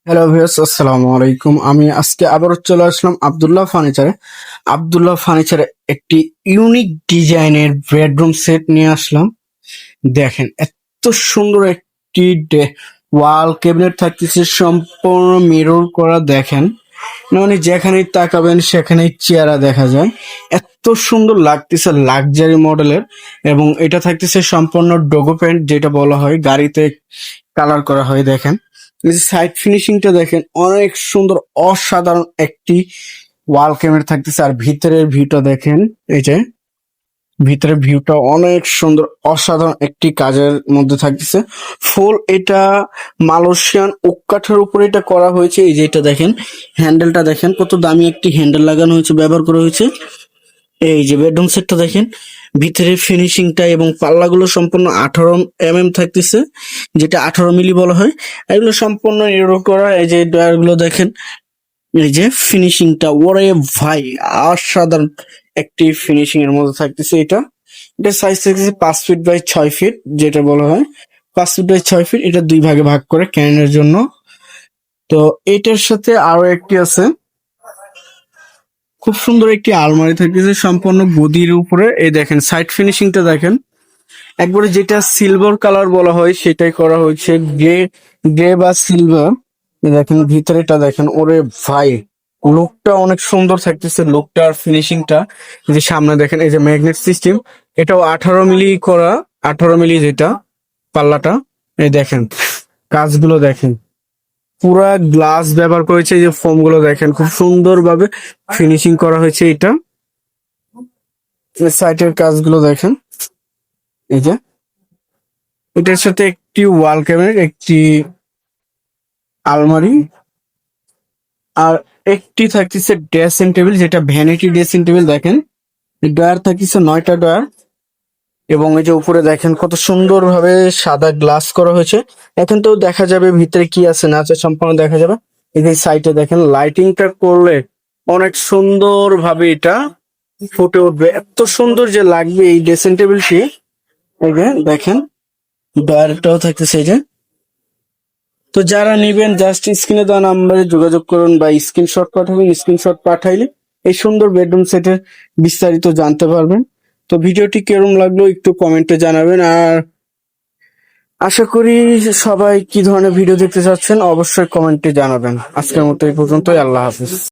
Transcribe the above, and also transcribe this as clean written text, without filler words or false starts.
Hello viewers, আসসালামু আলাইকুম। আমি আজকে আবারও চলে আসলাম আব্দুল্লাহ ফার্নিচারে। আব্দুল্লাহ ফার্নিচারে একটি ইউনিক ডিজাইনের বেডরুম সেট নিয়ে আসলাম। দেখেন, এত সুন্দর একটি ওয়াল ক্যাবিনেট থাকতেছে, সম্পূর্ণ মিরর করা। দেখেন, মানে যেখানেই তাকাবেন সেখানেই চেহারা দেখা যায়। এত সুন্দর লাগতেছে, লাক্সারি মডেলের। এবং এটা থাকতেছে সম্পূর্ণ ডোগো পেন্ট, যেটা বলা হয় গাড়িতে কালার করা হয়। দেখেন, এই যে সাইড ফিনিশিংটা দেখেন, অনেক সুন্দর, অসাধারণ একটি ওয়াল ক্যাবিনেট থাকতেছে। আর ভিতরের ভিউটা দেখেন, এই যে ভিতরের ভিউটা অনেক সুন্দর, অসাধারণ একটি কাজের মধ্যে থাকতেছে। ফুল এটা মালয়েশিয়ান ওক কাঠের উপরে এটা করা হয়েছে। এই যে এটা দেখেন, হ্যান্ডেলটা দেখেন, কত দামি একটি হ্যান্ডেল লাগানো হয়েছে, ব্যবহার করা হয়েছে। এই যে বেডরুম সেটটা দেখেন, ভিতরের ফিনিশিংটা এবং পাল্লাগুলো সম্পূর্ণ 18 mm থাকতেছে, যেটা 18 মিলি বলা হয়। এগুলো সম্পূর্ণ এরো করা। এই যে ডয়ার গুলো দেখেন, এই যে ফিনিশিংটা, ওরে ভাই, অসাধারণ একটি ফিনিশিং এর মধ্যে থাকতেছে। এটা সাইজ থাকতেছে 5 ফিট বাই 6 ফিট, যেটা বলা হয় 5 ফিট বাই 6 ফিট। এটা দুই ভাগে ভাগ করে ক্যানের জন্য। তো এটার সাথে আরো একটি আছে, খুব সুন্দর একটি আলমারি থাকতেছে সম্পূর্ণ গদির উপরে। এই দেখেন সাইড ফিনিশিংটা দেখেন, একবারে যেটা সিলভার কালার বলা হয় সেটাই করা হয়েছে, গ্রে গ্রে বা সিলভার। দেখেন ভিতরেটা দেখেন, ওরে ভাই, লুকটা অনেক সুন্দর থাকতেছে, লুকটা আর ফিনিশিংটা। যে সামনে দেখেন, এই যে ম্যাগনেট সিস্টেম, এটাও 18 মিলি করা, 18 মিলি যেটা পাল্লাটা। এই দেখেন কাজগুলো দেখেন, পুরা গ্লাস ব্যবহার করেছে। এই যে ফোম গুলো দেখেন, খুব সুন্দর ভাবে ফিনিশিং করা হয়েছে। এটা সাইটের কাজগুলো দেখেন, এই যে এটার সাথে একটি ওয়াল ক্যাবিনেট, একটি আলমারি, আর একটি থাকতেছে ড্রেসিং টেবিল, যেটা ভ্যানিটি ড্রেসিং টেবিল। দেখেন ড্রয়ার থাকতেছে 9টা ড্রয়ার। এবং এই যে উপরে দেখেন কত সুন্দর ভাবে সাদা গ্লাস করা হয়েছে। এখন তো দেখা যাবে ভিতরে কি আছে না আছে, সম্পূর্ণ দেখা যাবে। এই যে সাইডে দেখেন, লাইটিংটা করলে অনেক সুন্দর ভাবে এটা ফুটে উঠবে, এত সুন্দর যে লাগবে এই ড্রেসিং টেবিলটি। এই যে দেখেন, ড্রয়ারটাও থাকতেছে এই যে। তো যারা নিবেন, জাস্ট স্ক্রিনে দেওয়া নাম্বারে যোগাযোগ করুন বা স্ক্রিনশট পাঠাবেন। স্ক্রিনশট পাঠাইলে এই সুন্দর বেডরুম সেটের বিস্তারিত জানতে পারবেন। তো ভিডিওটি কেরম লাগলো একটু কমেন্টে জানাবেন। আর আশা করি সবাই কি ধরনের ভিডিও দেখতে চাচ্ছেন অবশ্যই কমেন্টে জানাবেন। আজকের মতো এই পর্যন্তই, আল্লাহ হাফিজ।